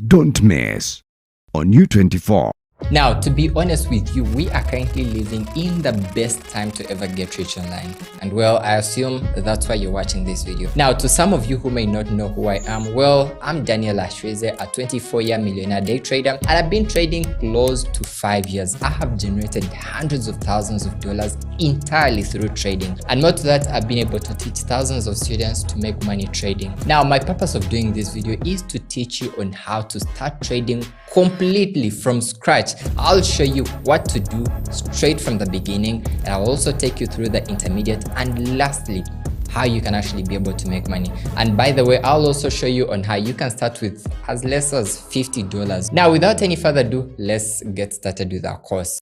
Don't miss on U24. Now, to be honest with you, we are currently living in the best time to ever get rich online. And well, I assume that's why you're watching this video. Now, to some of you who may not know who I am, well, I'm Daniel Ashweze, a 24-year millionaire day trader, and I've been trading close to 5 years. I have generated hundreds of thousands of dollars entirely through trading. And more to that, I've been able to teach thousands of students to make money trading. Now, my purpose of doing this video is to teach you on how to start trading completely from scratch. I'll show you what to do straight from the beginning, and I'll also take you through the intermediate, and lastly, how you can actually be able to make money. And by the way, I'll also show you on how you can start with as less as $50. Now, without any further ado, let's get started with our course.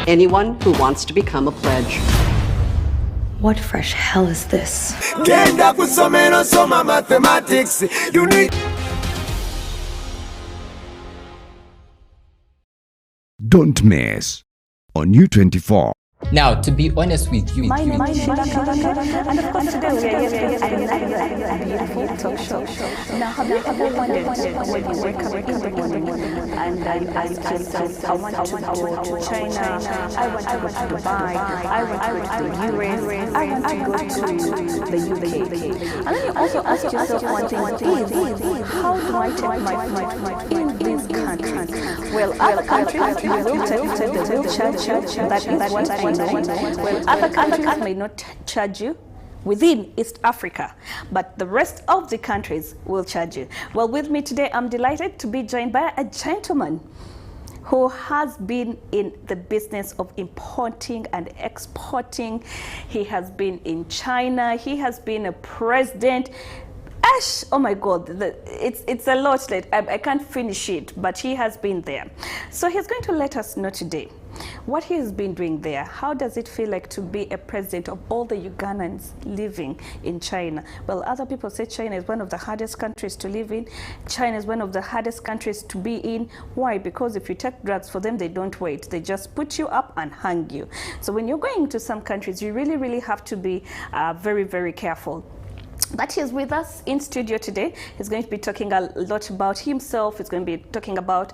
Anyone who wants to become a pledge. What fresh hell is this? Mathematics. You need. Don't miss on U24. Now, to be honest with you, My name is Sheila Kabaka, and of course today we are here at a beautiful talk show. Now, have you ever wondered when you wake up in the morning and you ask yourself, I want to go to China, I want to go to Dubai, I want to go to the US, I want to go to the UK. And then you also ask yourself one thing, how do I take my flight in these countries? Well, other countries you will take the real charge, that is what I know. Well, other countries may not charge you within East Africa, but the rest of the countries will charge you. Well, with me today, I'm delighted to be joined by a gentleman who has been in the business of importing and exporting. He has been in China. He has been a president. Ash, oh my God, it's a lot that I can't finish it, but he has been there. So he's going to let us know today what he has been doing there. How does it feel like to be a president of all the Ugandans living in China? Well, other people say China is one of the hardest countries to live in. China is one of the hardest countries to be in. Why? Because if you take drugs for them, they don't wait. They just put you up and hang you. So when you're going to some countries, you really, really have to be very, very careful. But he's with us in studio today. He's going to be talking a lot about himself. He's going to be talking about,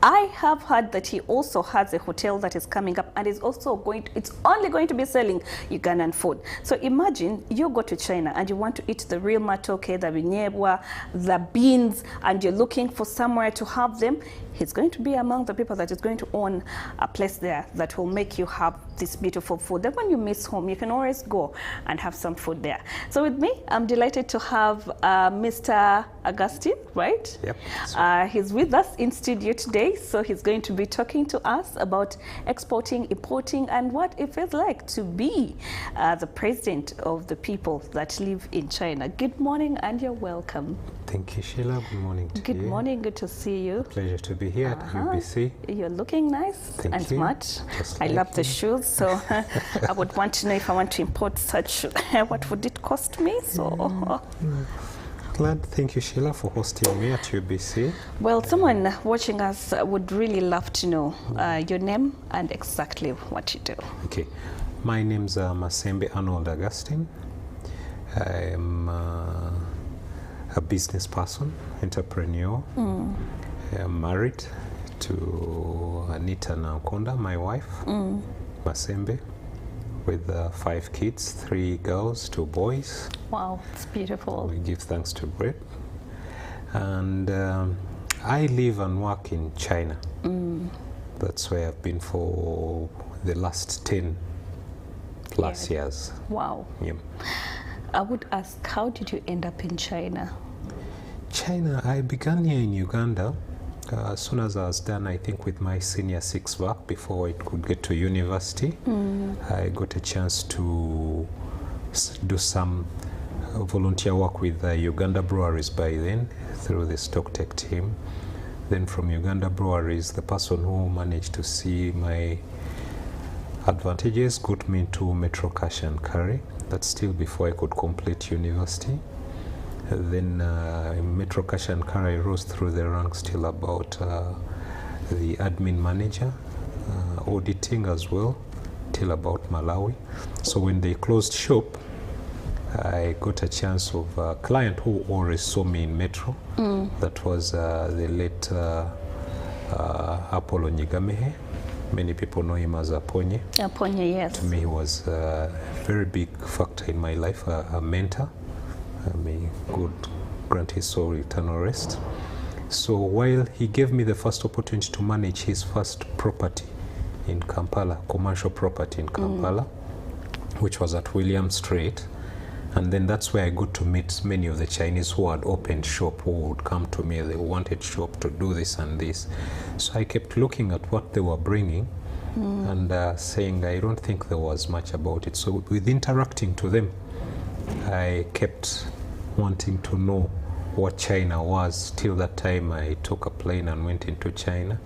I have heard that he also has a hotel that is coming up and is also it's only going to be selling Ugandan food. So imagine you go to China and you want to eat the real matoke, the binyebwa, the beans, and you're looking for somewhere to have them. He's going to be among the people that is going to own a place there that will make you have this beautiful food. Then when you miss home, you can always go and have some food there. So with me, I'm delighted to have Mr. Augustine, right? Yep. He's with us in studio today, so he's going to be talking to us about exporting, importing, and what it feels like to be the president of the people that live in China. Good morning, and you're welcome. Thank you, Sheila. Good morning to you. Good morning. Good to see you. Pleasure to be here at UBC. You're looking nice Thank and you. smart. Just I like love the you. shoes, so I would want to know if I want to import such, what would it cost me? So, Glad. Thank you, Sheila, for hosting me at UBC. well, someone watching us would really love to know your name and exactly what you do. Okay. My name's Masembe Arnold Augustine. I'm a business person, entrepreneur. I'm married to Anita Nankonda, my wife, Masembe, with 5 kids, 3 girls, 2 boys. Wow, it's beautiful. We give thanks to God. And I live and work in China. That's where I've been for the last 10 plus years. Wow. Yeah. I would ask, how did you end up in China? China, I began here in Uganda as soon as I was done, I think, with my senior 6 work before I could get to university. I got a chance to do some volunteer work with Uganda Breweries by then through the StockTech team. Then from Uganda Breweries, the person who managed to see my advantages got me into Metro Cash and Carry. That's still before I could complete university. Then in Metro Cash and Carry, I rose through the ranks till about the admin manager, auditing as well, till about Malawi. So when they closed shop, I got a chance of a client who always saw me in Metro. That was the late Apollo Nyigamehe. Many people know him as Aponye. Aponye, yes. To me, he was a very big factor in my life, a mentor. May God grant his soul eternal rest. So while he gave me the first opportunity to manage his first property in Kampala, commercial property in Kampala, which was at William Street, and then that's where I got to meet many of the Chinese who had opened shop, who would come to me, they wanted shop to do this and this. So I kept looking at what they were bringing and saying I don't think there was much about it. So with interacting to them, I kept wanting to know what China was. Till that time I took a plane and went into China.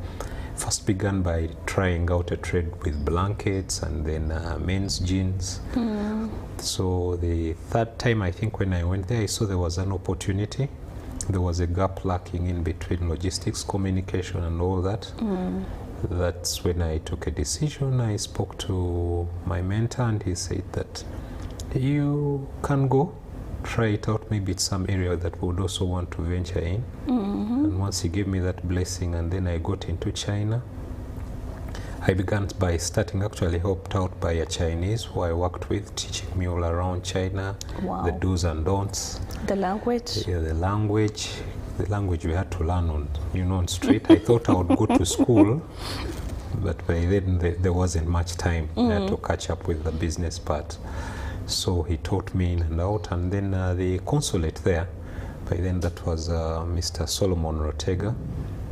First began by trying out a trade with blankets and then men's jeans. So the third time, I think when I went there, I saw there was an opportunity. There was a gap lacking in between logistics, communication and all that. That's when I took a decision. I spoke to my mentor and he said that you can go, try it out. Maybe it's some area that we would also want to venture in. And once he gave me that blessing, and then I got into China. I began by starting, actually helped out by a Chinese who I worked with, teaching me all around China, Wow. the do's and don'ts. The language? Yeah, the language we had to learn on, on street. I thought I would go to school, but by then there wasn't much time. I had to catch up with the business part. So he taught me in and out, and then the consulate there, by then that was Mr. Solomon Rotega,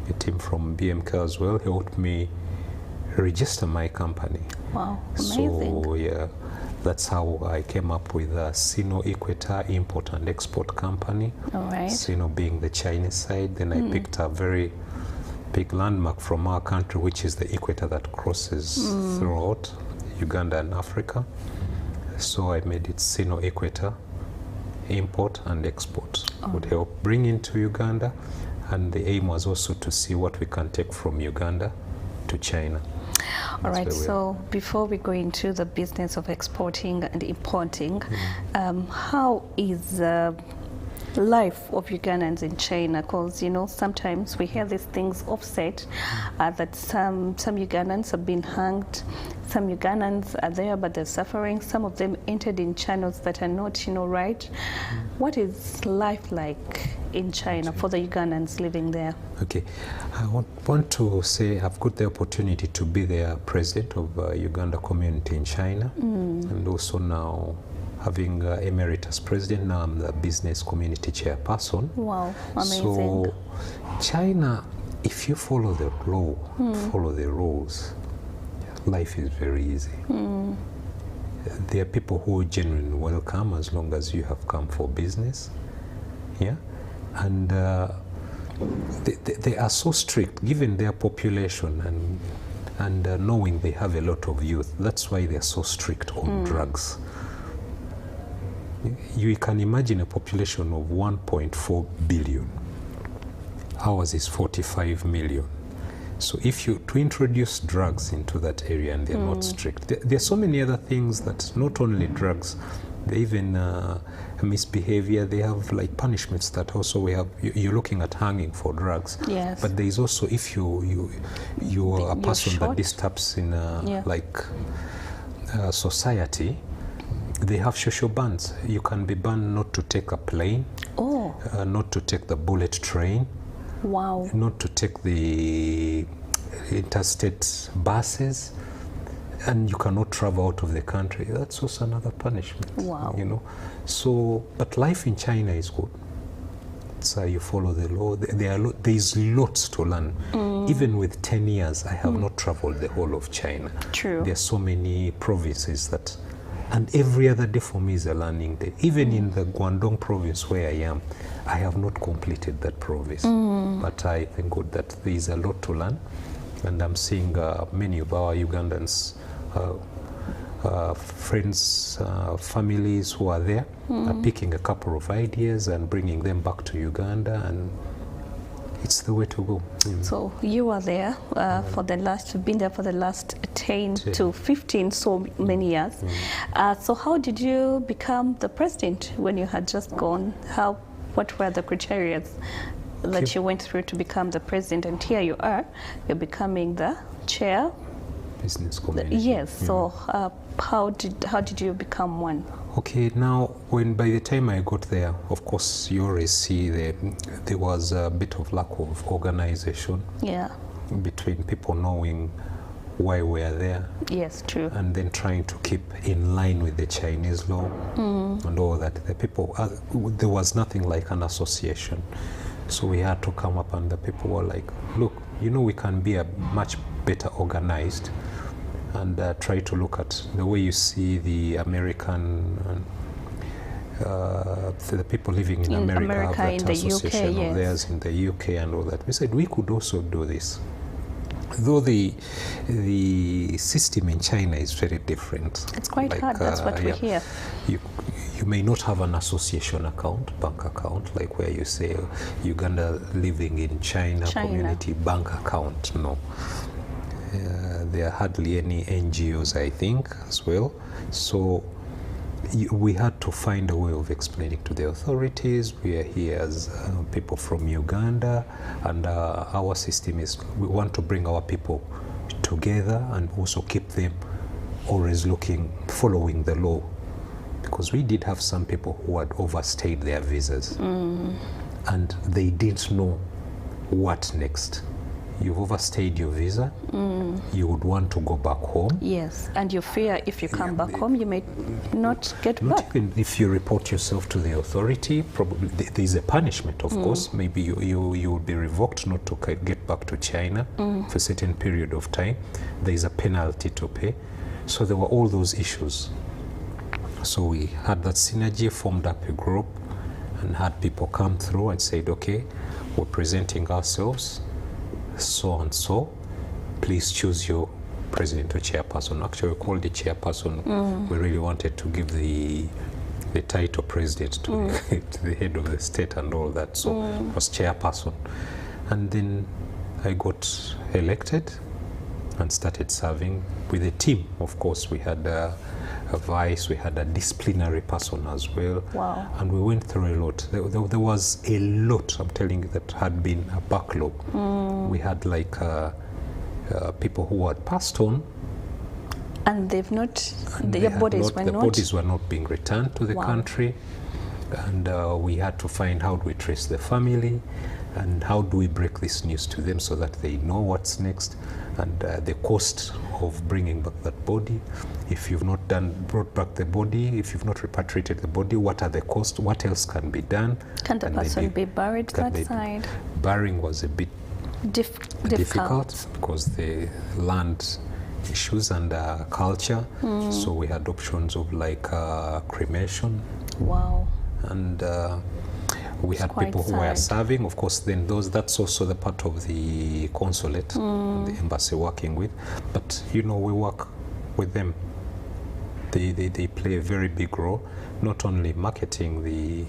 a team from BMK as well. He helped me register my company. Wow, amazing. So yeah, that's how I came up with Sino Equator Import and Export Company. All right. Sino being the Chinese side. Then I picked a very big landmark from our country, which is the equator that crosses throughout Uganda and Africa. So I made it Sino Equator Import and Export. Would help bring into Uganda, and the aim was also to see what we can take from Uganda to China. All right, so before we go into the business of exporting and importing, how is life of Ugandans in China? Because sometimes we hear these things offset, that some Ugandans have been hanged, some Ugandans are there but they're suffering, some of them entered in channels that are not right. What is life like in China for the Ugandans living there? Okay, I want to say I've got the opportunity to be the president of Uganda community in China, and also now having emeritus president. Now I'm the business community chairperson. Wow, amazing. So China, if you follow the law, follow the rules, life is very easy. There are people who genuinely welcome as long as you have come for business. Yeah, and they are so strict given their population and knowing they have a lot of youth. That's why they are so strict on drugs. You can imagine a population of 1.4 billion. Ours is 45 million. So if you to introduce drugs into that area and they're not strict, there are so many other things that not only drugs, they even misbehavior. They have like punishments that also we have. You're looking at hanging for drugs. Yes. But there is also if you are a person that disturbs in society. They have social bans. You can be banned not to take a plane, not to take the bullet train, not to take the interstate buses, and you cannot travel out of the country. That's also another punishment. Wow. So, but life in China is good. So you follow the law. There is lots to learn. Even with 10 years, I have not traveled the whole of China. True. There are so many provinces that. And every other day for me is a learning day. Even in the Guangdong province where I am, I have not completed that province. But I thank God that there is a lot to learn. And I'm seeing many of our Ugandans friends, families who are there, are picking a couple of ideas and bringing them back to Uganda, and it's the way to go. So you were there for the last, you've been there for the last 10 to 15 so many years. So how did you become the president when you had just gone? What were the criteria that you went through to become the president? And here you are, you're becoming the chair. Business community. Yes. So how did you become one? Okay, now by the time I got there, of course you always see there was a bit of lack of organization. Yeah. Between people knowing why we are there. Yes, true. And then trying to keep in line with the Chinese law and all that. The people, there was nothing like an association. So we had to come up, and the people were like, look, we can be a much better organized, and try to look at the way you see the American, the people living in America have that association of theirs in the UK and all that. We said we could also do this. Though the system in China is very different. It's quite hard, that's what we hear. You may not have an association account, bank account, like where you say Uganda living in China community bank account. No. There are hardly any NGOs, I think, as well. So we had to find a way of explaining to the authorities. We are here as people from Uganda, and our system is we want to bring our people together and also keep them always following the law, because we did have some people who had overstayed their visas and they didn't know what next. You've overstayed your visa, you would want to go back home. Yes, and you fear if you come back home, you may not get back. Not even if you report yourself to the authority, probably there is a punishment, of course. Maybe you will be revoked not to get back to China for a certain period of time. There is a penalty to pay. So there were all those issues. So we had that synergy, formed up a group, and had people come through and said, okay, we're presenting ourselves, so and so, please choose your president or chairperson. Actually, we called the chairperson. We really wanted to give the title president to the head of the state and all that, so it was chairperson. And then I got elected and started serving with a team. Of course, we had a vice, we had a disciplinary person as well. Wow. And we went through a lot. There was a lot, I'm telling you, that had been a backlog. We had like people who had passed on. And they've not, their bodies were not? The bodies were not being returned to the country. And we had to find how do we trace the family, and how do we break this news to them so that they know what's next, and the cost of bringing back that body. If you've not brought back the body, if you've not repatriated the body, what are the costs? What else can be done? Can the person be buried that side? Burying was a bit difficult because the land issues and culture. So we had options of like cremation. Wow. And we had people who were serving, of course. Then that's also the part of the consulate, the embassy working with. But we work with them. They play a very big role, not only marketing the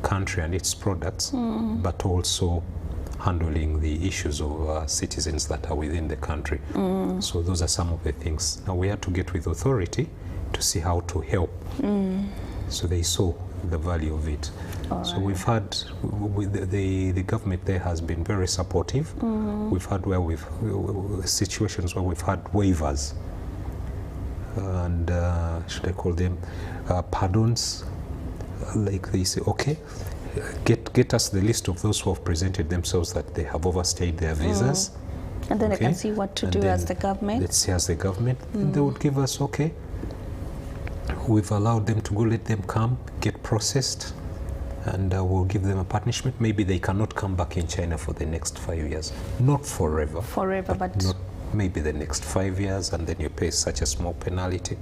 country and its products, but also handling the issues of citizens that are within the country. So those are some of the things. Now we had to get with authority to see how to help. So they saw the value of it. So we've had, the government there has been very supportive. We've had situations where we've had waivers and should I call them pardons, like they say, okay, get us the list of those who have presented themselves that they have overstayed their visas. And then I can see what to do as the government. Let's see as the government. And they would give us, okay, we've allowed them to go, let them come, get processed, and we'll give them a punishment. Maybe they cannot come back in China for the next 5 years. Not forever. But not maybe the next 5 years, and then you pay such a small penalty.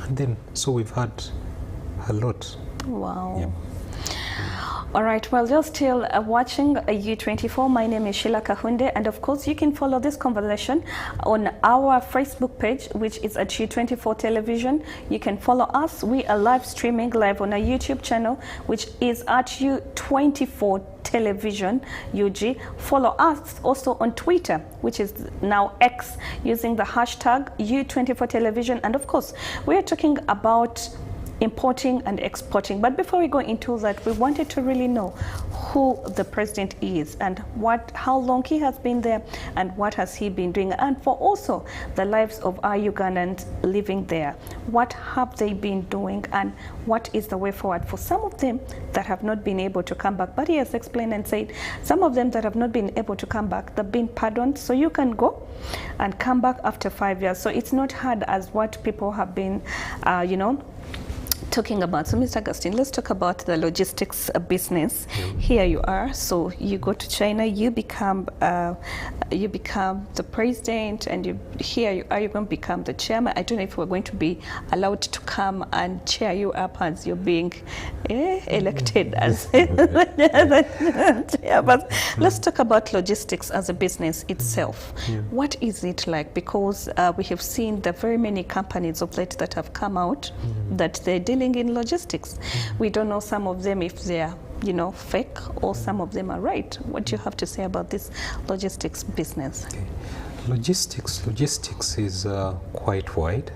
And then, so we've had a lot. Wow. Yeah. All right, well, you're still watching U24. My name is Sheila Kahunde, and of course, you can follow this conversation on our Facebook page, which is at U24 Television. You can follow us. We are live streaming live on our YouTube channel, which is at U24 Television UG. Follow us also on Twitter, which is now X, using the hashtag U24 Television. And of course, we are talking about importing and exporting. But before we go into that, we wanted to really know who the president is and how long he has been there and what has he been doing, and for also the lives of our Ugandans living there. What have they been doing and what is the way forward for some of them that have not been able to come back? But he has explained and said some of them that have not been able to come back, they've been pardoned, so you can go and come back after 5 years. So it's not hard as what people have been talking about. So Mr. Augustine, let's talk about the logistics business. Here you are, so you go to China, you become the president, and you're going to become the chairman. I don't know if we're going to be allowed to come and cheer you up as you're being elected as chair. But let's talk about logistics as a business itself. What is it like? Because we have seen the very many companies of late that have come out that they're dealing in logistics. We don't know some of them if they're fake, or some of them are right. What do you have to say about this logistics business? Okay. Logistics is quite wide,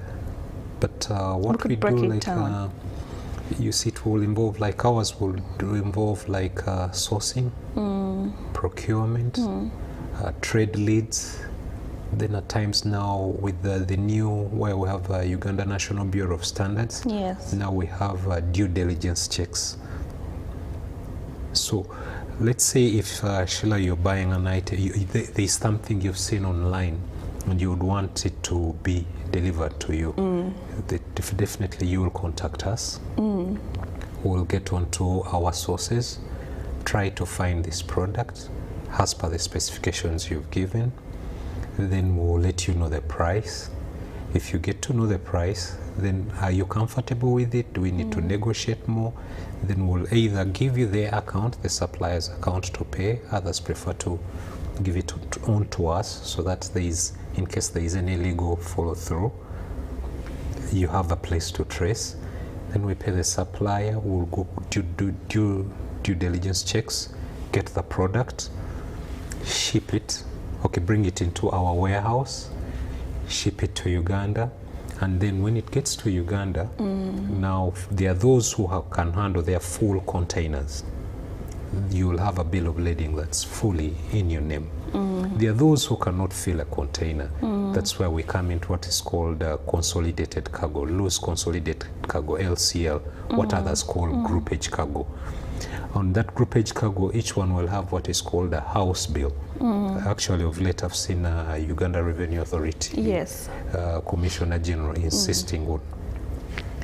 but what we do, like you see, it will involve, like ours will involve like sourcing, procurement, trade leads. Then at times now with the new, where we have Uganda National Bureau of Standards, yes. Now we have due diligence checks. So let's say if Sheila, you're buying an item, there's something you've seen online and you would want it to be delivered to you, definitely you will contact us. We'll get onto our sources, try to find this product as per the specifications you've given. Then we'll let you know the price. If you get to know the price, then are you comfortable with it? Do we need to negotiate more? Then we'll either give you their account, the supplier's account, to pay. Others prefer to give it on to us, so that there is, in case there is any legal follow through, you have a place to trace. Then we pay the supplier. We'll go do due diligence checks, get the product, ship it. Okay, bring it into our warehouse, ship it to Uganda, and then when it gets to Uganda, now there are those who can handle their full containers. You will have a bill of lading that's fully in your name. There are those who cannot fill a container. That's where we come into what is called consolidated cargo, loose consolidated cargo, LCL, what others call groupage cargo. On that groupage cargo, each one will have what is called a house bill. Actually, of late, I've seen Uganda Revenue Authority, yes, Commissioner General insisting on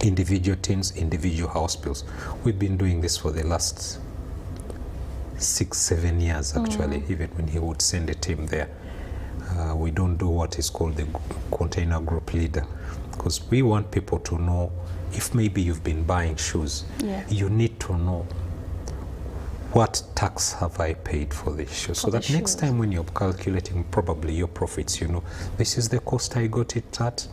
individual teams, individual house bills. We've been doing this for the last 6-7 years, actually, even when he would send a team there. We don't do what is called the container group leader, because we want people to know, if maybe you've been buying shoes, you need to know, what tax have I paid for this shoe? So that next time when you're calculating probably your profits, this is the cost I got it at,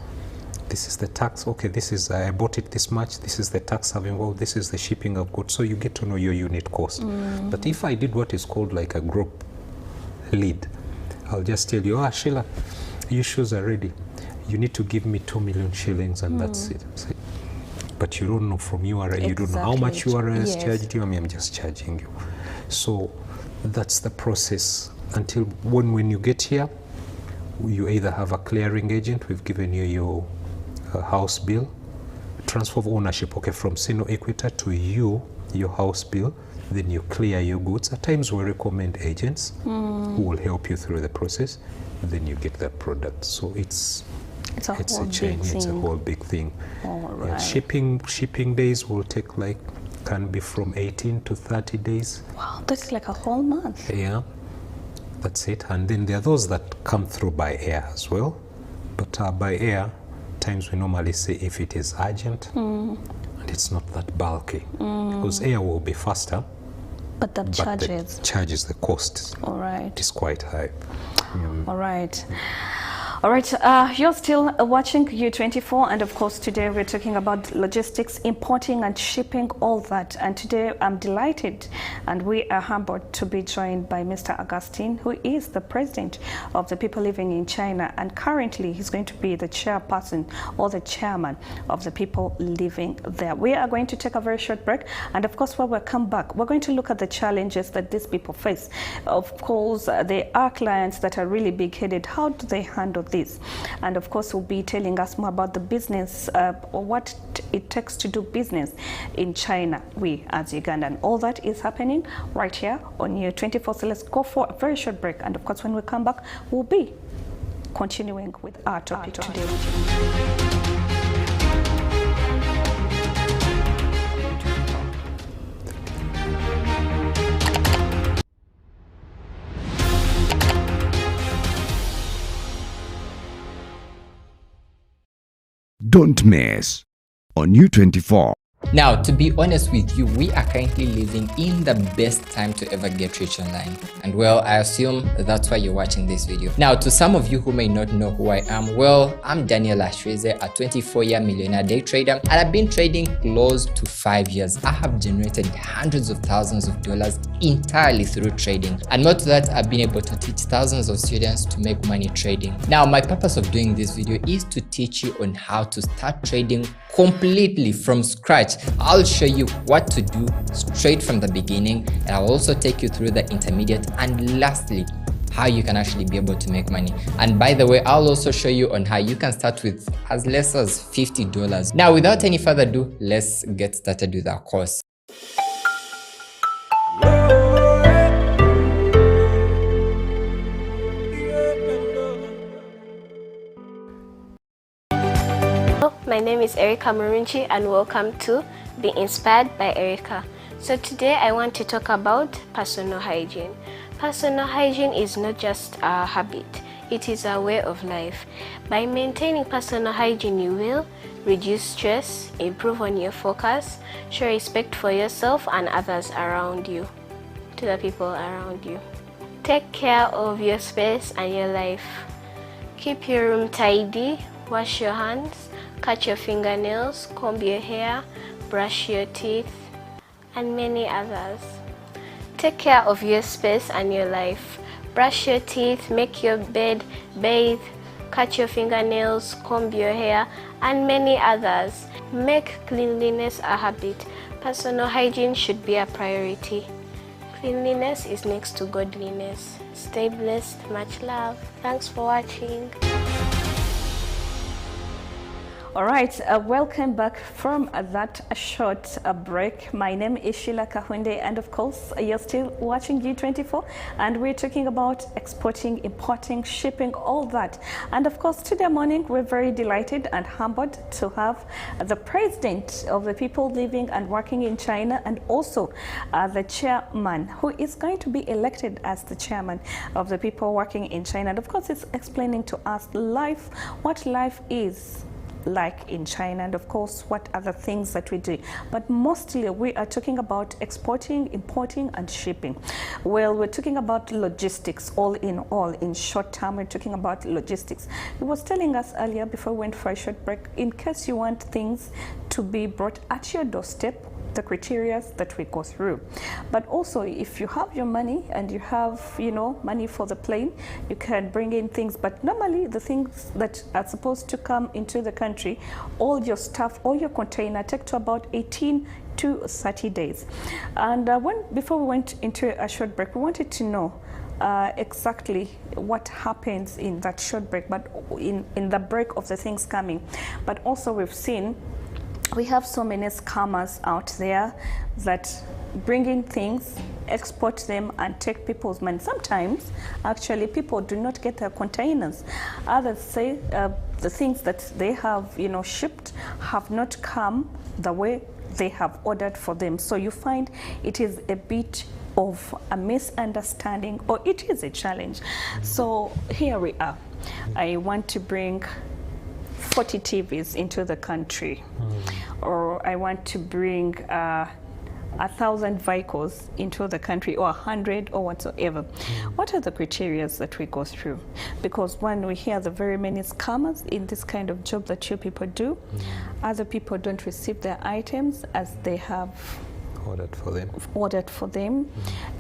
this is the tax, okay, this is, I bought it this much, this is the tax I've involved, this is the shipping I've got, so you get to know your unit cost. But if I did what is called like a group lead, I'll just tell you, Sheila, your shoes are ready. You need to give me 2 million shillings and that's it. But you don't know from URL, you don't know how much URL has charged you. I mean, I'm just charging you. So that's the process until when you get here, you either have a clearing agent, we've given you your house bill, transfer of ownership, okay, from Sino Equator to you, your house bill, then you clear your goods. At times we recommend agents who will help you through the process, then you get that product. So it's a chain, it's a whole big thing. Right. Shipping days will take can be from 18 to 30 days. Wow, that's like a whole month. Yeah, that's it. And then there are those that come through by air as well. But by air, times we normally say if it is urgent and it's not that bulky. Because air will be faster, But the but charges. the charges, the cost All right. is quite high. All right. All right, you're still watching U24, and of course today we're talking about logistics, importing and shipping, all that. And today I'm delighted and we are humbled to be joined by Mr. Augustine, who is the president of the people living in China, and currently he's going to be the chairperson or the chairman of the people living there. We are going to take a very short break, and of course when we come back, we're going to look at the challenges that these people face. Of course, there are clients that are really big-headed. How do they handle this? And of course will be telling us more about the business or what it takes to do business in China, we as Uganda, and all that is happening right here on U24. So let's go for a very short break, and of course when we come back we'll be continuing with our topic today. Don't miss on U24. Now, to be honest with you, we are currently living in the best time to ever get rich online. And well, I assume that's why you're watching this video. Now, to some of you who may not know who I am, well, I'm Daniel Ashweze, a 24-year millionaire day trader, and I've been trading close to 5 years. I have generated hundreds of thousands of dollars entirely through trading. And more to that, I've been able to teach thousands of students to make money trading. Now, my purpose of doing this video is to teach you on how to start trading completely from scratch. I'll show you what to do straight from the beginning, and I'll also take you through the intermediate, and lastly, how you can actually be able to make money. And by the way, I'll also show you on how you can start with as less as $50. Now, without any further ado, let's get started with our course. My name is Erica Murunchi, and welcome to Be Inspired by Erica. So today I want to talk about personal hygiene. Personal hygiene is not just a habit, it is a way of life. By maintaining personal hygiene, you will reduce stress, improve on your focus, show respect for yourself and others around you, to the people around you. Take care of your space and your life. Keep your room tidy, wash your hands, cut your fingernails, comb your hair, brush your teeth, and many others. Take care of your space and your life. Brush your teeth, make your bed, bathe, cut your fingernails, comb your hair, and many others. Make cleanliness a habit. Personal hygiene should be a priority. Cleanliness is next to godliness. Stay blessed. Much love. Thanks for watching. All right, welcome back from that short break. My name is Sheila Kahunde, and of course, you're still watching U24, and we're talking about exporting, importing, shipping, all that. And of course, today morning, we're very delighted and humbled to have the president of the people living and working in China, and also the chairman, who is going to be elected as the chairman of the people working in China. And of course, it's explaining to us life, what life is like in China, and of course what other things that we do. But mostly we are talking about exporting, importing and shipping. Well, we're talking about logistics, all. In short term, we're talking about logistics. He was telling us earlier before we went for a short break, in case you want things to be brought at your doorstep, the criteria that we go through. But also, if you have your money and you have, money for the plane, you can bring in things. But normally the things that are supposed to come into the country, all your stuff, all your container, take to about 18 to 30 days. And before we went into a short break, we wanted to know exactly what happens in that short break, but in the break of the things coming. But also we've seen we have so many scammers out there that bring in things, export them, and take people's money. Sometimes, actually, people do not get their containers. Others say the things that they have, shipped have not come the way they have ordered for them. So you find it is a bit of a misunderstanding, or it is a challenge. So here we are. I want to bring 40 TVs into the country, or I want to bring 1,000 vehicles into the country, or 100, or whatsoever. What are the criteria that we go through? Because when we hear the very many scammers in this kind of job that you people do, other people don't receive their items as they have ordered for them.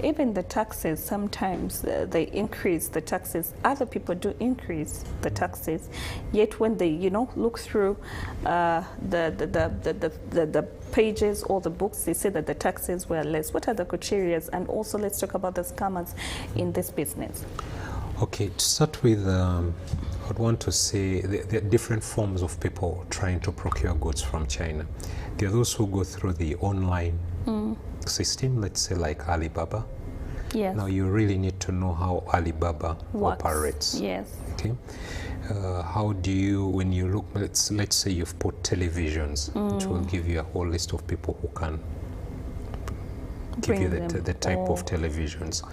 Even the taxes, sometimes they increase the taxes. Other people do increase the taxes. Yet when they, look through the pages or the books, they say that the taxes were less. What are the criteria? And also, let's talk about the scammers in this business. Okay, to start with, I'd want to say there are different forms of people trying to procure goods from China. There are those who go through the online system, let's say like Alibaba. Yes. Now you really need to know how Alibaba Works. operates. Yes. Okay. How do you, when you look, let's say you've put televisions, it will give you a whole list of people who can give you the type of televisions.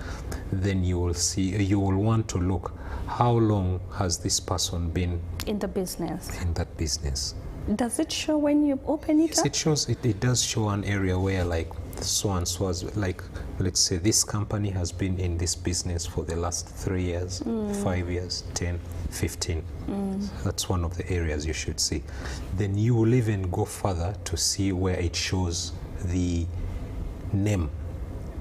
Then you will see, you will want to look, how long has this person been in the business? In that business. Does it show when you open it yes, up? it shows, it does show an area where like so and so, like let's say this company has been in this business for the last 3 years, 5 years, 10, 15. That's one of the areas you should see. Then you will even go further to see where it shows the name,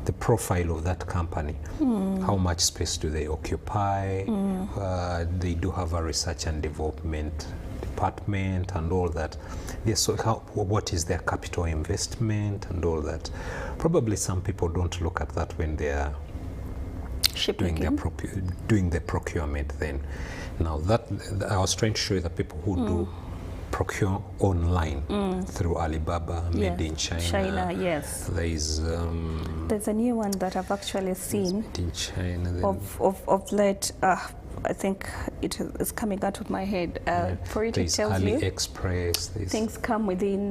the profile of that company. How much space do they occupy? They do have a research and development department and all that. So what is their capital investment and all that? Probably some people don't look at that when they are doing the procurement then. Now that I was trying to show you the people who do procure online through Alibaba, made in China. China, yes. There's a new one that I've actually seen made in China. Then of late. I think it is coming out of my head. For it, it tells you AliExpress. Things come within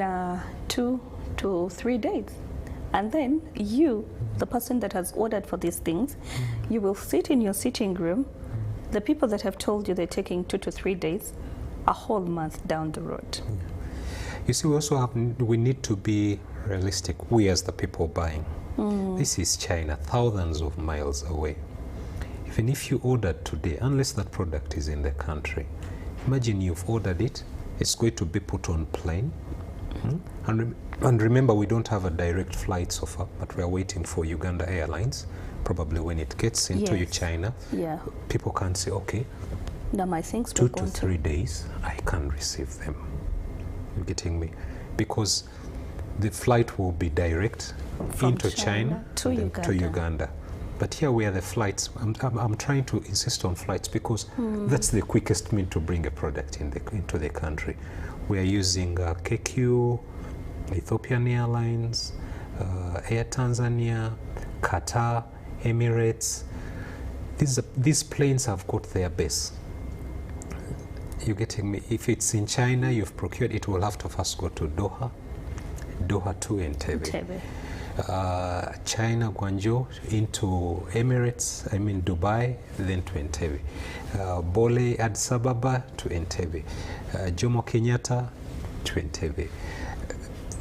2 to 3 days. And then you, the person that has ordered for these things, you will sit in your sitting room. The people that have told you they're taking 2 to 3 days, a whole month down the road. You see, we need to be realistic, we as the people buying. This is China, thousands of miles away. Even if you ordered today, unless that product is in the country, imagine you've ordered it, it's going to be put on plane. And remember, we don't have a direct flight so far, but we are waiting for Uganda Airlines. Probably when it gets into China, people can say, okay, now my things 2 to 3 days, I can receive them. You're getting me? Because the flight will be direct into China to Uganda. But here where the flights, I'm trying to insist on flights because that's the quickest means to bring a product into the country. We are using KQ, Ethiopian Airlines, Air Tanzania, Qatar, Emirates. These planes have got their base. You're getting me? If it's in China, you've procured, it will have to first go to Doha to Entebbe. China, Guangzhou, into Emirates, Dubai, then to Entebbe. Bole, Addis Ababa to Entebbe. Jomo Kenyatta to Entebbe.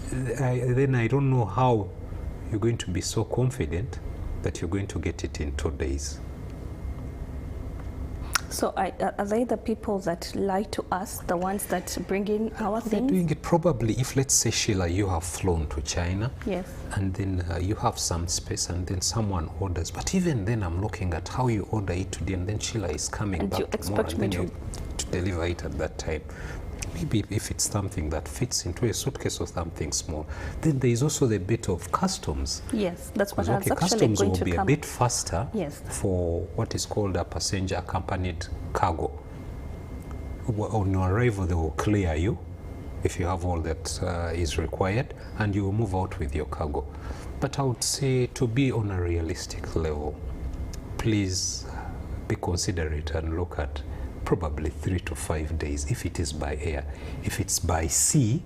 Then I don't know how you're going to be so confident that you're going to get it in 2 days. So are they the people that lie to us, the ones that bring in our things? They're doing it probably if, let's say, Sheila, you have flown to China. Yes. And then you have some space and then someone orders. But even then I'm looking at how you order it today and then Sheila is coming and back you tomorrow expect and me then you to deliver it at that time. Maybe if it's something that fits into a suitcase or something small. Then there is also the bit of customs. Yes, that's what I was actually customs going will to be come. a bit faster Yes. for what is called a passenger accompanied cargo. On your arrival, they will clear you if you have all that is required, and you will move out with your cargo. But I would say, to be on a realistic level, please be considerate and look at probably 3 to 5 days if it is by air. If it's by sea,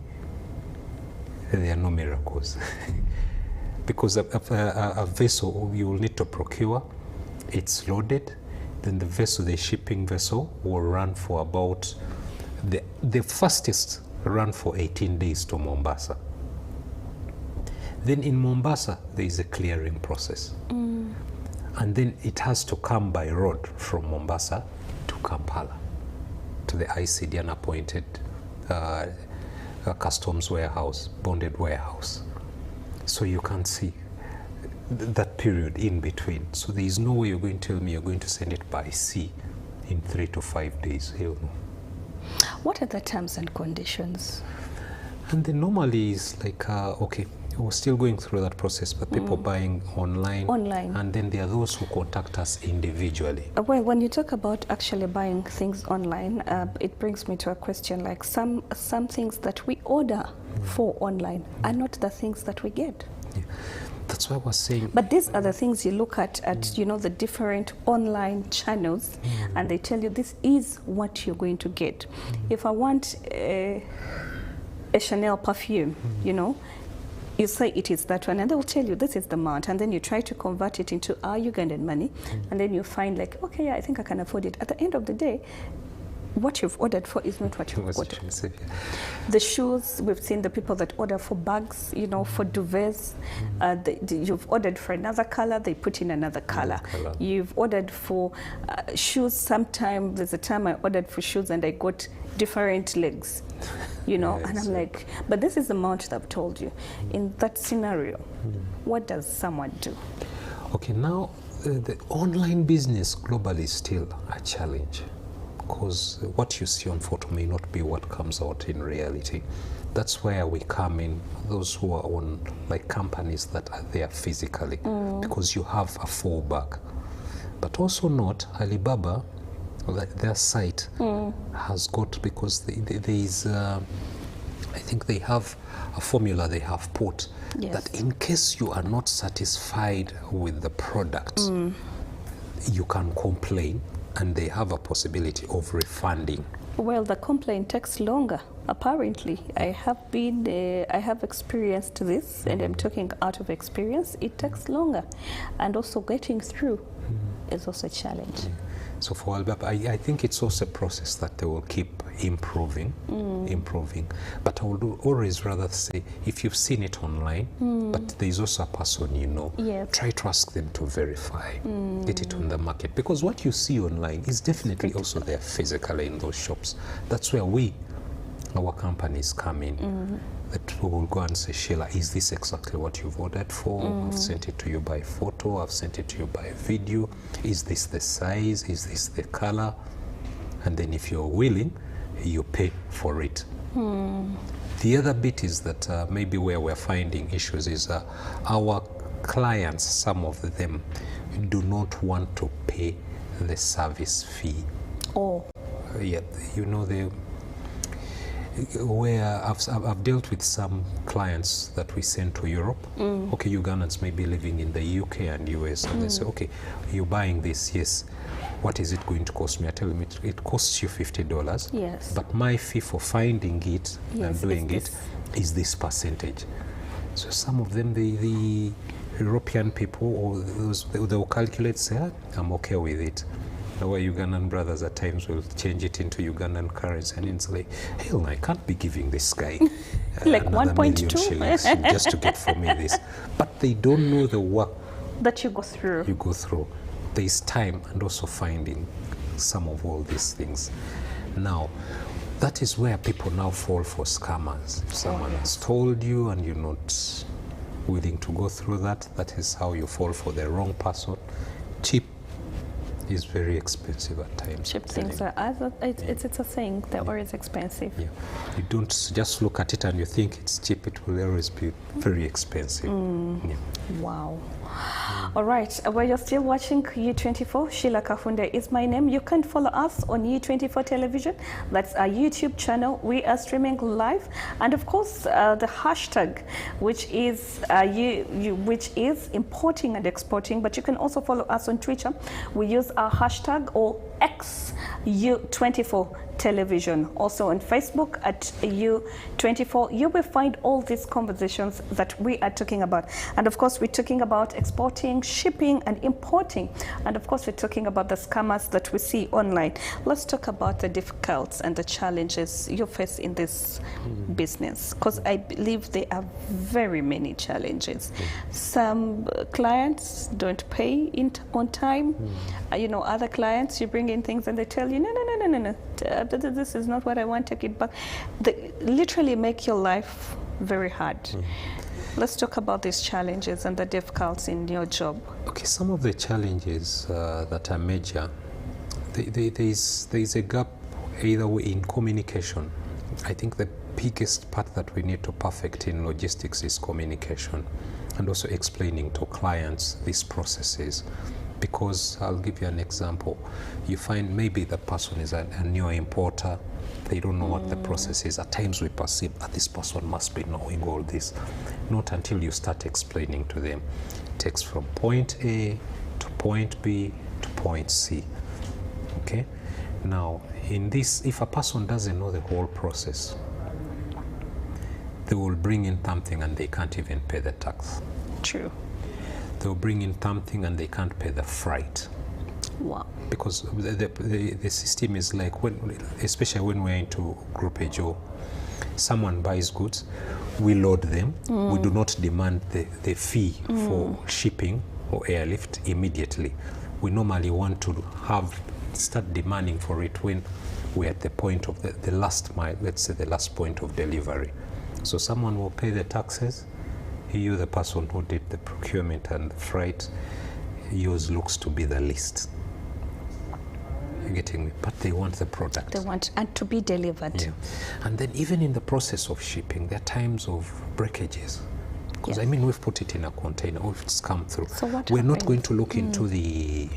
there are no miracles. Because a vessel you will need to procure, it's loaded, then the vessel, the shipping vessel, will run for about The fastest run for 18 days to Mombasa. Then in Mombasa, there is a clearing process. And then it has to come by road from Mombasa to Kampala, to the ICD, an appointed customs warehouse, bonded warehouse. So you can see that period in between. So there is no way you're going to tell me you're going to send it by sea in 3 to 5 days. Hell no. What are the terms and conditions? And then normally is like, okay, we're still going through that process, but people buying online. Online. And then there are those who contact us individually. Well, when you talk about actually buying things online, it brings me to a question like some things that we order for online are not the things that we get. Yeah. That's why I was saying. But these are the things you look at you know, the different online channels, and they tell you this is what you're going to get. If I want a Chanel perfume, you know, you say it is that one, and they'll tell you this is the amount, and then you try to convert it into our Ugandan money, and then you find like, okay, yeah, I think I can afford it. At the end of the day, what you've ordered for is not what you've ordered. The shoes, we've seen the people that order for bags, you know, for duvets. You've ordered for another color, they put in another color. You've ordered for shoes. Sometime, there's a time I ordered for shoes and I got different legs, you know, and I'm like, but this is the amount that I've told you. In that scenario, what does someone do? Okay, now the online business globally is still a challenge, because what you see on photo may not be what comes out in reality. That's where we come in, those who are on like companies that are there physically, because you have a fallback. But also not Alibaba, their site has got, because there is, I think they have a formula they have put, that in case you are not satisfied with the product, you can complain, and they have a possibility of refunding. Well, the complaint takes longer, apparently. I have experienced this, and I'm talking out of experience. It takes longer, and also getting through is also a challenge. So for Alibaba, I think it's also a process that they will keep improving. But I would always rather say, if you've seen it online, but there's also a person you know, try to ask them to verify, get it on the market. Because what you see online is definitely also there physically in those shops. That's where our companies come in. That we will go and say, Sheila, is this exactly what you've ordered for? I've sent it to you by photo, I've sent it to you by video. Is this the size? Is this the color? And then if you're willing, you pay for it. The other bit is that maybe where we're finding issues is our clients, some of them, do not want to pay the service fee. Yeah, you know, where I've dealt with some clients that we send to Europe. Okay, Ugandans may be living in the UK and US, and they say, okay, you're buying this, yes. What is it going to cost me? I tell them it costs you $50. Yes. But my fee for finding it and doing it is this percentage. So some of them, the European people, or those, they will calculate, say, I'm okay with it. Our Ugandan brothers at times will change it into Ugandan currency, and it's like, hell, I can't be giving this guy like another 1.2 shillings just to get for me this. But they don't know the work that you go through. There is time, and also finding some of all these things. Now, that is where people now fall for scammers. If someone has told you and you're not willing to go through that, that is how you fall for the wrong person. Cheap is very expensive at times. Cheap things are, it's a saying, they're always expensive. Yeah. You don't just look at it and you think it's cheap, it will always be very expensive. Yeah. Wow. All right, well, you're still watching U24. Sheila Kafunde is my name. You can follow us on U24 television. That's our YouTube channel. We are streaming live, and of course, the hashtag, which is which is importing and exporting. But you can also follow us on Twitter. We use our hashtag, or X U24. Television. Also on Facebook at U24, you will find all these conversations that we are talking about. And of course, we're talking about exporting, shipping, and importing. And of course, we're talking about the scammers that we see online. Let's talk about the difficulties and the challenges you face in this business, because I believe there are very many challenges. Some clients don't pay on time. You know, other clients, you bring in things and they tell you, no, this is not what I want, take it back. They literally make your life very hard. Let's talk about these challenges and the difficulties in your job. Okay, some of the challenges that are major, there is a gap either in communication. I think the biggest part that we need to perfect in logistics is communication, and also explaining to clients these processes. Because I'll give you an example. You find maybe the person is a new importer. They don't know what the process is. At times we perceive that this person must be knowing all this. Not until you start explaining to them. It takes from point A to point B to point C. Okay? Now, in this, if a person doesn't know the whole process, they will bring in something and they can't even pay the tax. True. They'll bring in something and they can't pay the freight. Wow. Because the system is like, especially when we're into Group Ejo, someone buys goods, we load them, we do not demand the fee for shipping or airlift immediately. We normally want to start demanding for it when we're at the point of the last mile, let's say the last point of delivery. So someone will pay the taxes. You, the person who did the procurement and the freight, yours looks to be the least. You're getting me? But they want the product. They want and to be delivered. Yeah. And then even in the process of shipping, there are times of breakages. Because Yes. I mean, we've put it in a container, or it's come through. So what We're not happens? going to look into the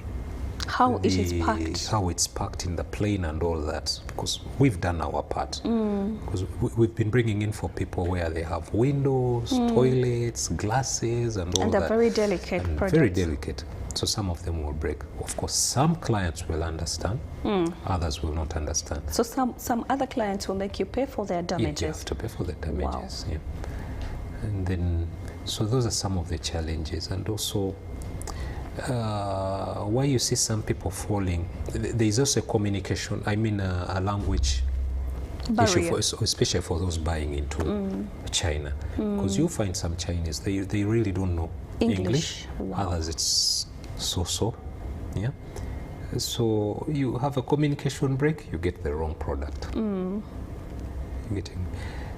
How it is packed. how it's packed in the plane and all that, because we've done our part. Because we've been bringing in for people where they have windows, toilets, glasses, and all And that. they're very delicate And products. very delicate. So some of them will break. Of course, some clients will understand, others will not understand. So some other clients will make you pay for their You damages. have to pay for the damages. Yeah. And then, so those are some of the challenges. And also, why you see some people falling, there is also a communication, I mean a language issue, Barrier. especially for those buying into China. Because you find some Chinese, they really don't know English. Wow. Others it's so. Yeah. So you have a communication break, you get the wrong product. You getting me?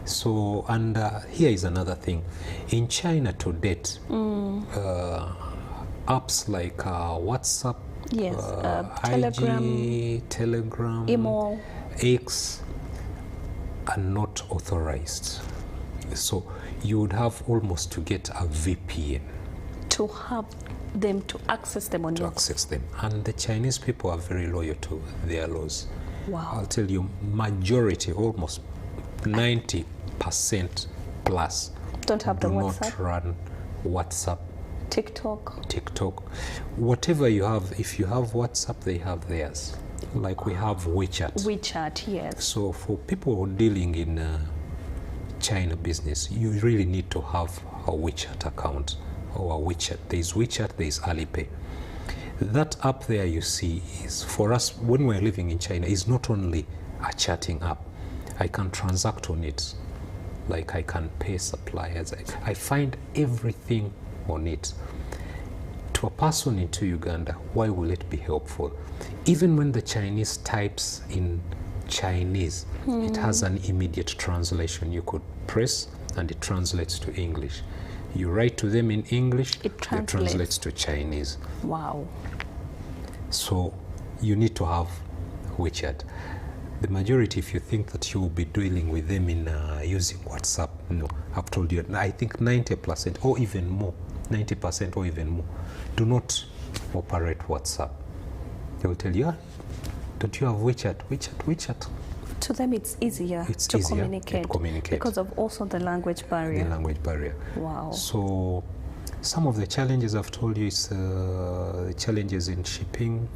So, and here is another thing. In China to date, apps like WhatsApp, Yes, IG, Telegram, Imo. X are not authorized. So you would have almost to get a VPN To have them to access them on to your access them. And the Chinese people are very loyal to their laws. Wow. I'll tell you, majority, almost 90% plus, Don't have the do WhatsApp, not run WhatsApp, TikTok. TikTok, whatever you have. If you have WhatsApp, they have theirs. Like we have WeChat. WeChat, yes. So for people dealing in China business, you really need to have a WeChat account or a WeChat. There's WeChat, there's Alipay. That app there you see is, for us, when we're living in China, is not only a chatting app. I can transact on it. Like I can pay suppliers. I find everything on it. To a person into Uganda, why will it be helpful? Even when the Chinese types in Chinese, it has an immediate translation. You could press and it translates to English. You write to them in English, It translates. to Chinese. Wow. So you need to have WeChat. The majority, if you think that you will be dealing with them in using WhatsApp, no. I've told you, I think 90% or even more, 90% or even more, do not operate WhatsApp. They will tell you, don't you have WeChat? WeChat. To them, it's easier It's to easier to communicate. because of also the language barrier. The language barrier. Wow. So Some of the challenges I've told you is the challenges in shipping.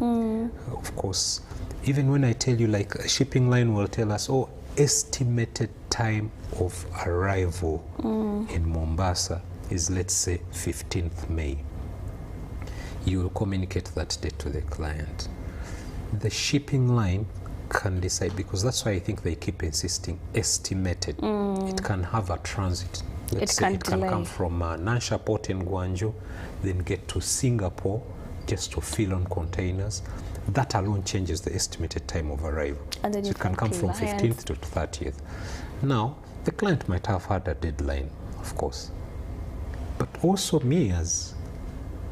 Of course, even when I tell you, like, a shipping line will tell us, oh, estimated time of arrival in Mombasa is, let's say, 15th May. You will communicate that date to the client. The shipping line can decide, because that's why I think they keep insisting estimated. It can have a transit. Let's say it can come from Nansha Port in Guangzhou, then get to Singapore just to fill on containers. That alone changes the estimated time of arrival. And then so it can come from 15th to 30th. Now, the client might have had a deadline, of course, but also me as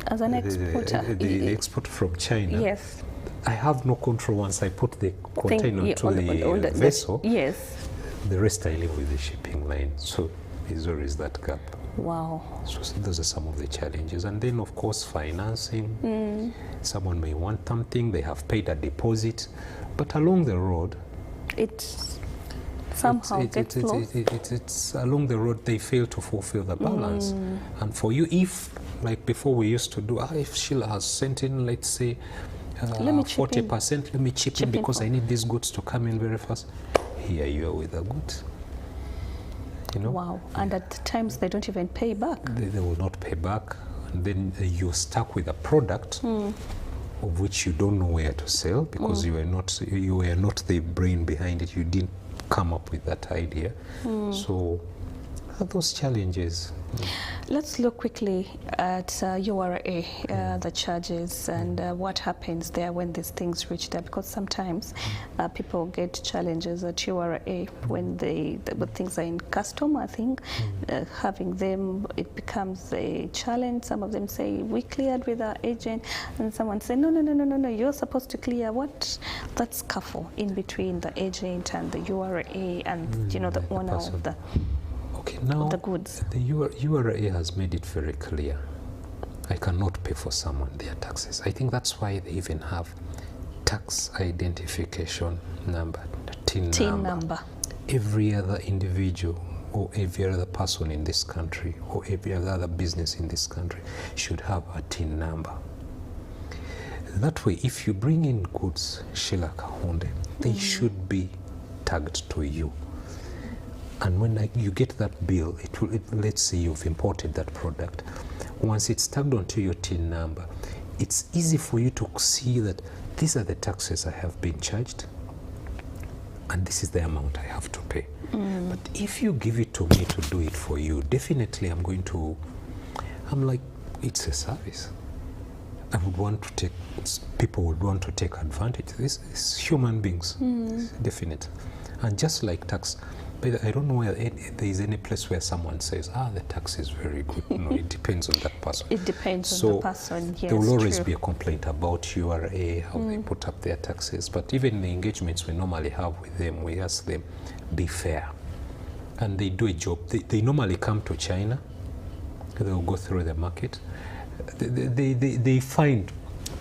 an exporter, the exporter from China. Yes. I have no control once I put the container onto the vessel. Yes. The rest I live with the shipping line. So there's always that gap. Wow. So those are some of the challenges. And then, of course, financing. Someone may want something, they have paid a deposit, but along the road, it's somehow gets lost. It's along the road they fail to fulfill the balance. And for you, if, like before we used to do, if Sheila has sent in, let's say, 40%, let me chip in because I need these goods to come in very fast. Here you are with the goods. You know? Wow. And at times they don't even pay back. They will not pay back. And then you're stuck with a product of which you don't know where to sell because you were not the brain behind it. You didn't come up with that idea. So those challenges. Let's look quickly at URA, the charges, and what happens there when these things reach there, because sometimes people get challenges at URA when when things are in custom. I think having them, it becomes a challenge. Some of them say, we cleared with our agent, and someone say, no, you're supposed to clear. What? That scuffle in between the agent and the URA and the owner of the... Okay, now the goods. The URA has made it very clear. I cannot pay for someone their taxes. I think that's why they even have tax identification number, TIN number. Every other individual or every other person in this country or every other business in this country should have a TIN number. That way, if you bring in goods, Sheila Kahonde, they should be tagged to you. And when you get that bill, let's say you've imported that product. Once it's tagged onto your TIN number, it's easy for you to see that these are the taxes I have been charged, and this is the amount I have to pay. But if you give it to me to do it for you, definitely I'm like, it's a service. People would want to take advantage. This is human beings, definite. And just like tax, but I don't know where there is any place where someone says, the tax is very good. No, it depends on that person. It depends on the person, yes. There will always be a complaint about URA, how they put up their taxes. But even the engagements we normally have with them, we ask them, be fair. And they do a job. They normally come to China. They will go through the market. They find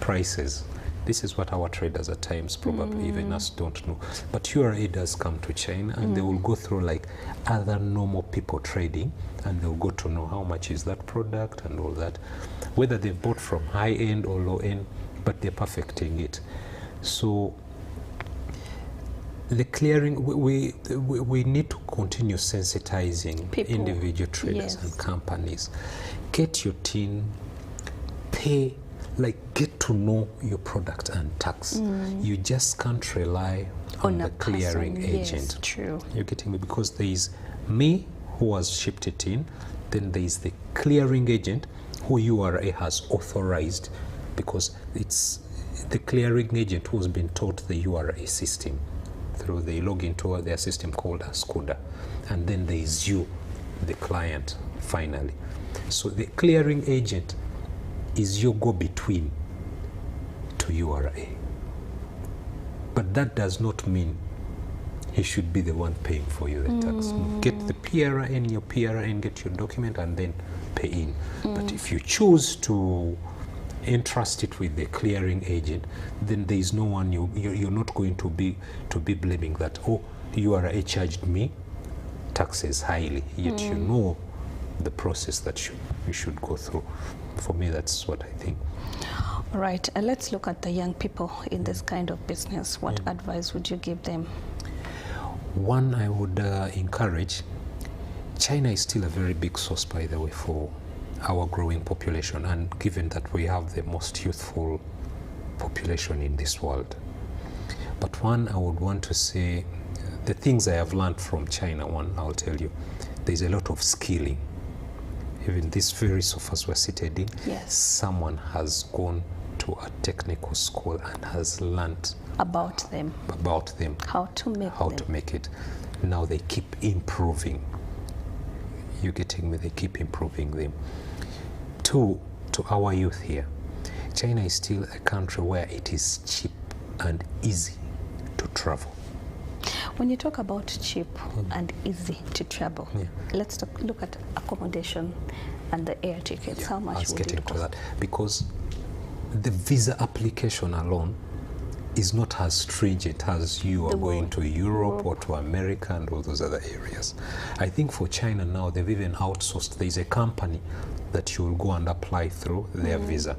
prices. This is what our traders at times probably even us don't know. But URA does come to China and they will go through like other normal people trading and they'll go to know how much is that product and all that. Whether they bought from high end or low end, but they're perfecting it. So the clearing, we need to continue sensitizing people, individual traders and companies. Get your TIN, pay, get to know your product and tax. You just can't rely on the clearing agent. Yes, true. You're getting me? Because there is me who has shipped it in, then there is the clearing agent who URA has authorized, because it's the clearing agent who's been taught the URA system through they log into their system called SCUDA, and then there is you, the client, finally. So the clearing agent is your go-between to URA. But that does not mean he should be the one paying for you the tax. Get the PRN, your PRN, get your document, and then pay in. But if you choose to entrust it with the clearing agent, then there is no one you're not going to be blaming that, URA charged me taxes highly, yet you know the process that we should go through. For me, that's what I think. All right, let's look at the young people in this kind of business. What advice would you give them? One, I would encourage, China is still a very big source, by the way, for our growing population, and given that we have the most youthful population in this world. But one, I would want to say, the things I have learned from China, one, I'll tell you, there's a lot of skilling. Even this very sofas we're seated in, someone has gone to a technical school and has learned About them. How to make it. Now they keep improving. You getting me? They keep improving them. Two, to our youth here, China is still a country where it is cheap and easy to travel. When you talk about cheap and easy to travel, let's look at accommodation and the air tickets. How much would it cost? To that, because the visa application alone is not as stringent as you are going to Europe or to America and all those other areas. I think for China now, they've even outsourced. There's a company that you will go and apply through their visa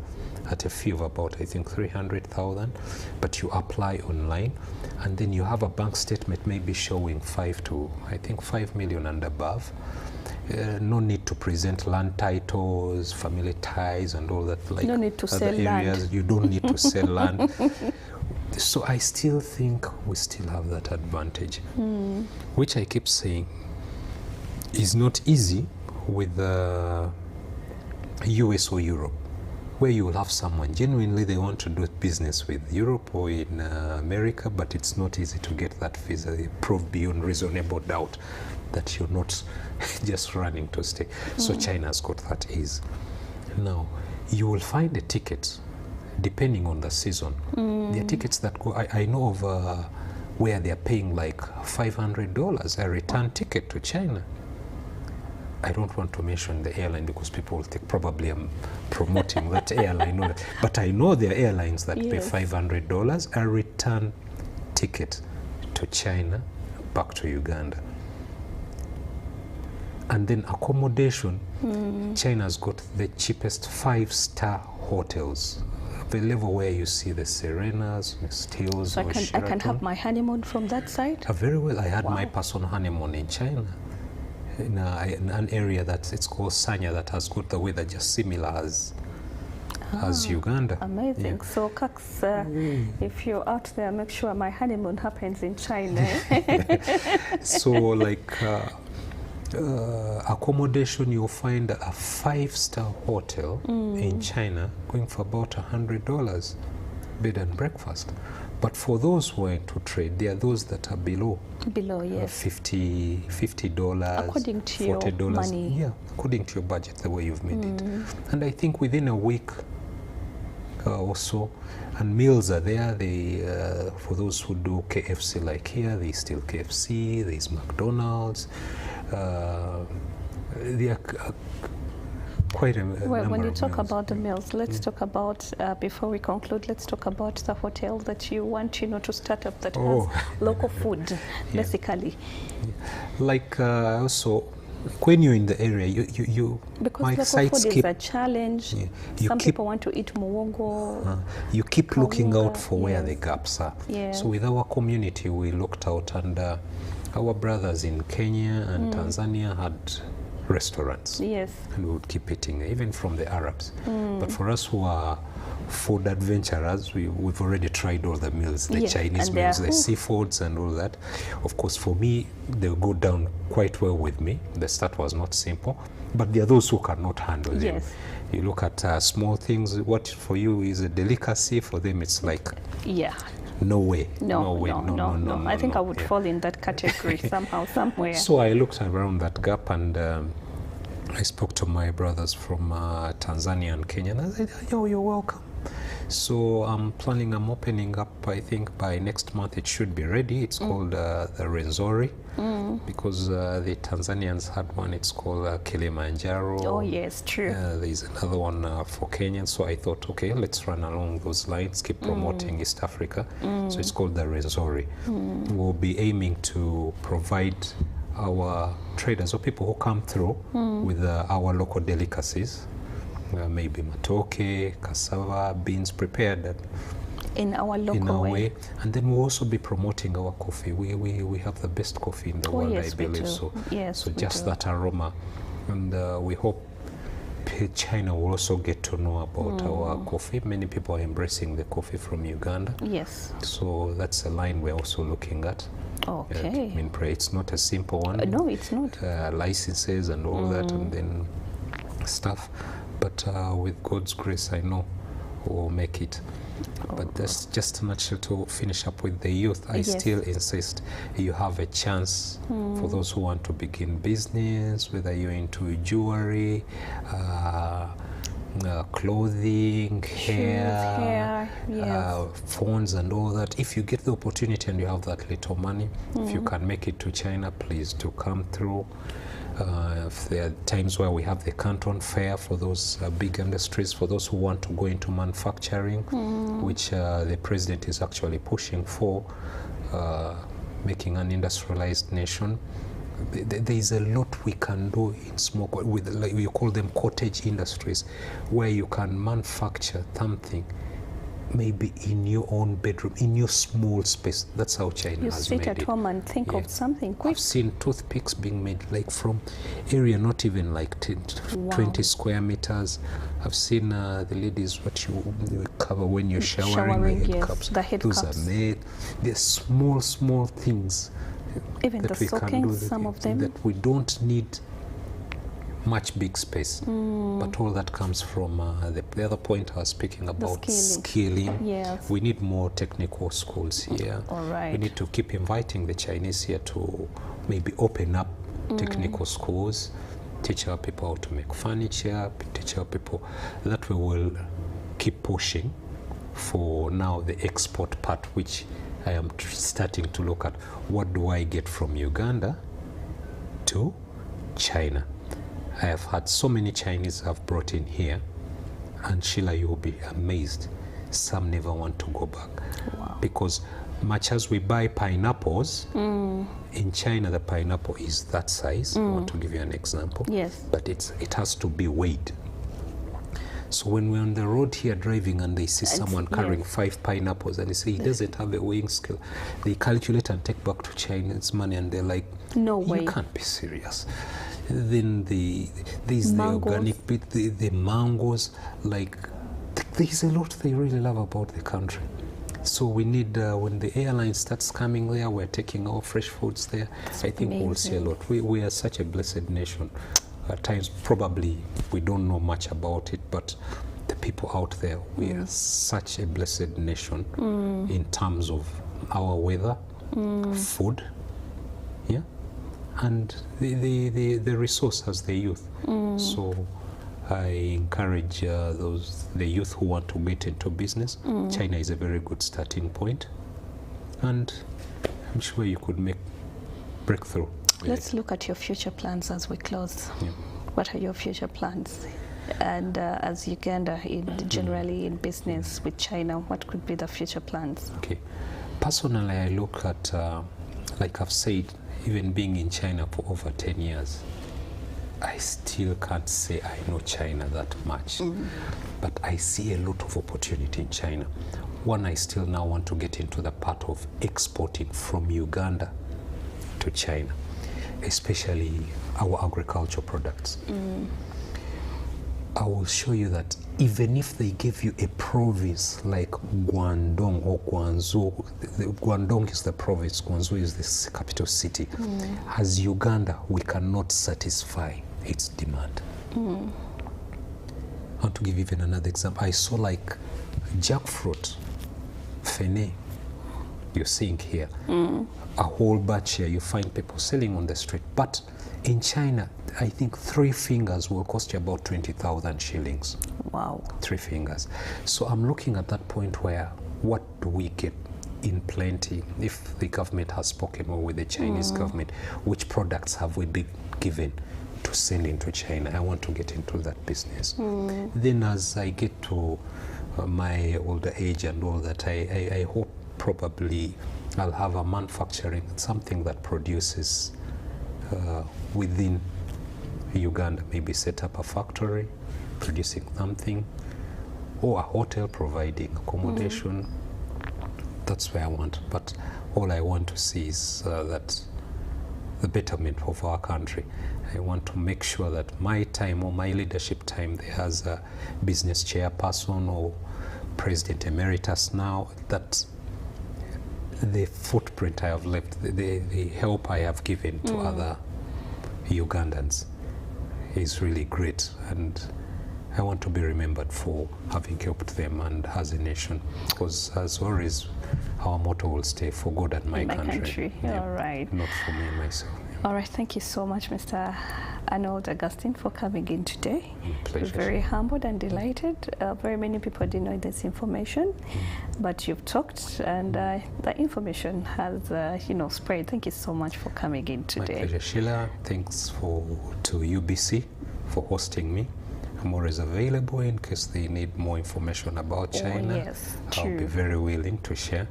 at a fee of about, I think, 300,000, but you apply online, and then you have a bank statement maybe showing 5 million and above. No need to present land titles, family ties, and all that. Like no need to other sell areas, land. you don't need to sell land. So I still think we still have that advantage, which I keep saying is not easy with the US or Europe, where you will have someone genuinely they want to do business with Europe or in America, but it's not easy to get that visa. They prove beyond reasonable doubt that you're not just running to stay. So China's got that ease. Now, you will find a ticket, depending on the season. There are tickets that go, I know of where they're paying like $500 a return ticket to China. I don't want to mention the airline because people will think probably I'm promoting that airline. But I know there are airlines that pay $500 a return ticket to China, back to Uganda. And then accommodation, China's got the cheapest 5-star hotels, the level where you see the Serenas, Steels, So or I can have my honeymoon from that side? Very well. I had my personal honeymoon in China, in an area that it's called Sanya, that has got the weather just similar as Uganda. Amazing. So, Kax, if you're out there, make sure my honeymoon happens in China. So, like accommodation, you'll find a 5-star hotel in China going for about $100, bed and breakfast. But for those who are into trade, there are those that are below. Below, yes. $50, according to $40. your money. Yeah, according to your budget, the way you've made it. And I think within a week or so, and meals are there. They for those who do KFC like here, there's still KFC, there's McDonald's. They are quite a Well, when you talk meals. about the meals, let's talk about, before we conclude, let's talk about the hotel that you want, to start up that has local food, basically. Like also, when you're in the area, you Because my local sites food keep, is a challenge. Some people want to eat muwogo. you keep looking out kawunga, for where the gaps are. Yeah. So with our community, we looked out, and our brothers in Kenya and Tanzania had restaurants. Yes. And we would keep eating, even from the Arabs. But for us who are food adventurers, we've already tried all the meals, the Chinese and meals, the seafoods and all that. Of course, for me, they go down quite well with me. The start was not simple, but there are those who cannot handle them. Yes. You look at small things, what for you is a delicacy, for them it's like, no way. No. I think I would fall in that category somehow, somewhere. So I looked around that gap, and I spoke to my brothers from Tanzania and Kenya, and I said, yo, you're welcome. So I'm opening up, I think by next month it should be ready. It's called the Renzori, because the Tanzanians had one, it's called Kilimanjaro. Oh yes, true. There's another one for Kenyans. So I thought, okay, let's run along those lines, keep promoting East Africa. So it's called the Renzori. We'll be aiming to provide our traders or people who come through with our local delicacies, maybe matoke, cassava, beans prepared in our local in our way. And then we'll also be promoting our coffee. We have the best coffee in the world, yes, I believe. we do. So, Yes, so we just do. that aroma. And we hope China will also get to know about our coffee. Many people are embracing the coffee from Uganda. Yes. So that's a line we're also looking at. Okay. I mean, it's not a simple one. No, it's not. Licenses and all that, and then stuff. But with God's grace, I know we'll make it. But that's just a nutshell to finish up with the youth. I Yes. still insist you have a chance for those who want to begin business, whether you're into jewelry, clothing, hair, yes. phones and all that. If you get the opportunity and you have that little money, if you can make it to China, please do come through. If there are times where we have the Canton Fair for those big industries, for those who want to go into manufacturing, which the president is actually pushing for, making an industrialized nation. There is a lot we can do in small, with, like you call them cottage industries, where you can manufacture something maybe in your own bedroom, in your small space. That's how China You has sit made at it. home and think Yeah. of something quick. I've seen toothpicks being made like from area not even like 20 square meters. I've seen the ladies what you cover when you're showering, the head yes, cups. the head Those cups. are made. They're small things Even the that we can soaking, do. some of them. That we don't need much big space, but all that comes from the other point I was speaking about, skilling. Yes. We need more technical schools here. All right. We need to keep inviting the Chinese here to maybe open up technical schools, teach our people how to make furniture, teach our people. That we will keep pushing for now the export part, which I am starting to look at. What do I get from Uganda to China? I have had so many Chinese I've brought in here, and Sheila, you'll be amazed. Some never want to go back. Wow. Because much as we buy pineapples, in China the pineapple is that size. I want to give you an example. Yes. But it has to be weighed. So when we're on the road here driving and they see someone carrying 5 pineapples and they say he doesn't have a weighing scale, they calculate and take back to Chinese money and they're like, No way. You can't be serious. Then there's the Mangoes. organic bit, the mangoes, like there's a lot they really love about the country. So we need, when the airline starts coming there, we're taking our fresh foods there. I think we'll see a lot. We are such a blessed nation. At times, probably we don't know much about it, but the people out there, we are such a blessed nation in terms of our weather, food, yeah, and the resource as the youth. So I encourage the youth who want to get into business. China is a very good starting point, and I'm sure you could make breakthrough. Let's look at your future plans as we close. Yeah. What are your future plans? And as Uganda, generally in business with China, what could be the future plans? Okay. Personally, I look at, like I've said, even being in China for over 10 years, I still can't say I know China that much. But I see a lot of opportunity in China. One, I still now want to get into the part of exporting from Uganda to China, especially our agricultural products. I will show you that even if they give you a province like Guangdong or Guangzhou, Guangdong is the province, Guangzhou is the capital city. As Uganda, we cannot satisfy its demand. I want to give even another example. I saw like jackfruit, fene, you're seeing here, a whole batch here, you find people selling on the street. But in China, I think 3 fingers will cost you about 20,000 shillings. Wow. 3 fingers. So I'm looking at that point where what do we get in plenty? If the government has spoken or with the Chinese government, which products have we been given to send into China? I want to get into that business. Then as I get to my older age and all that, I hope probably I'll have a manufacturing, something that produces within Uganda, maybe set up a factory producing something, or a hotel providing accommodation. That's where I want. But all I want to see is that the betterment of our country. I want to make sure that my time or my leadership time there as a business chairperson or president emeritus now, that the footprint I have left, the help I have given to other Ugandans is really great, and I want to be remembered for having helped them and as a nation, because as always our motto will stay for God and my country. Yeah, all right. Not for me and myself. All right, thank you so much, Mr. Arnold Augustine, for coming in today. Pleasure. We're very humbled and delighted. Very many people didn't know this information, but you've talked, and the information has, spread. Thank you so much for coming in today. My pleasure, Sheila. Thanks to UBC for hosting me. I'm always available in case they need more information about China. Oh, yes, I'll true. be very willing to share.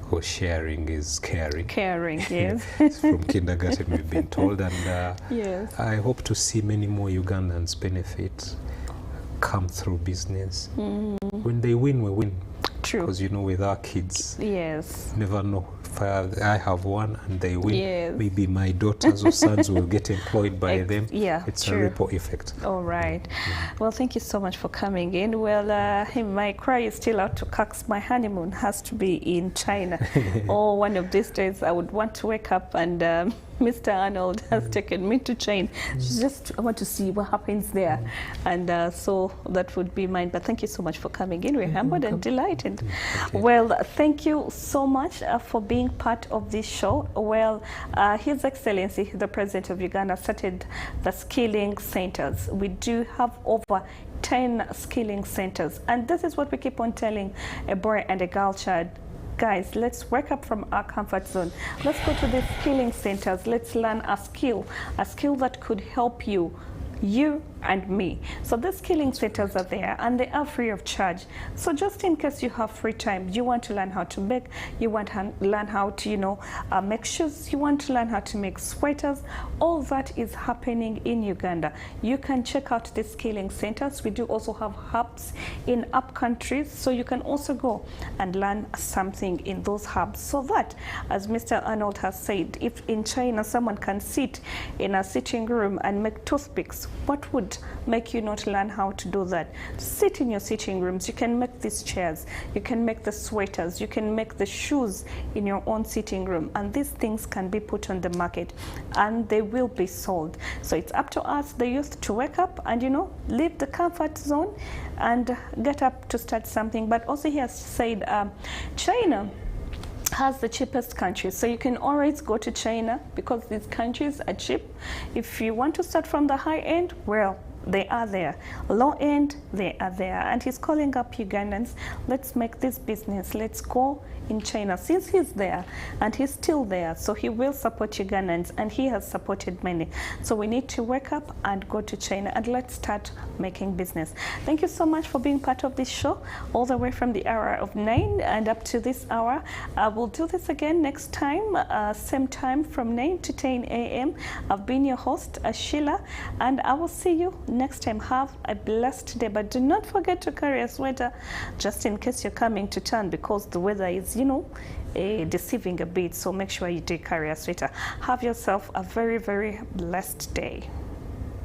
Because sharing is caring. Caring, yes. From kindergarten we've been told, and yes. I hope to see many more Ugandans benefit, come through business. When they win, we win. True. Because with our kids, Yes. never know. If I have one and they win, Yes. maybe my daughters or sons will get employed by them. Yeah, it's true. a ripple effect. All right. Well, thank you so much for coming in. Well, my cry is still out to Cox. My honeymoon has to be in China. Or one of these days, I would want to wake up and Mr. Arnold has taken me to China. I want to see what happens there. And so that would be mine. But thank you so much for coming in. We're humbled and delighted. Well, thank you so much for being part of this show. Well, His Excellency, the President of Uganda, started the skilling centers. We do have over 10 skilling centers. And this is what we keep on telling a boy and a girl child. Guys, let's wake up from our comfort zone. Let's go to the skilling centers. Let's learn a skill that could help you and me. So the skilling centers are there, and they are free of charge. So just in case you have free time, you want to learn how to bake, you want to learn how to make shoes, you want to learn how to make sweaters, all that is happening in Uganda. You can check out the skilling centers. We do also have hubs in up countries, so you can also go and learn something in those hubs, so that, as Mr. Arnold has said, if in China someone can sit in a sitting room and make toothpicks, what would make you not learn how to do that? Sit in your sitting rooms. You can make these chairs, you can make the sweaters, you can make the shoes in your own sitting room, and these things can be put on the market and they will be sold. So it's up to us, the youth, to wake up and leave the comfort zone and get up to start something. But also he has said China has the cheapest countries, so you can always go to China because these countries are cheap. If you want to start from the high end, well, they are there. Low end, they are there. And he's calling up Ugandans, let's make this business, let's go in China. Since he's there and he's still there, so he will support Ugandans, and he has supported many. So we need to wake up and go to China, and let's start making business. Thank you so much for being part of this show, all the way from the hour of 9 and up to this hour. We'll do this again next time, same time from 9 to 10 a.m. I've been your host, Sheila, and I will see you next time. Have a blessed day, but do not forget to carry a sweater just in case you're coming to town, because the weather is deceiving a bit. So make sure you do carry a sweater. Have yourself a very, very blessed day.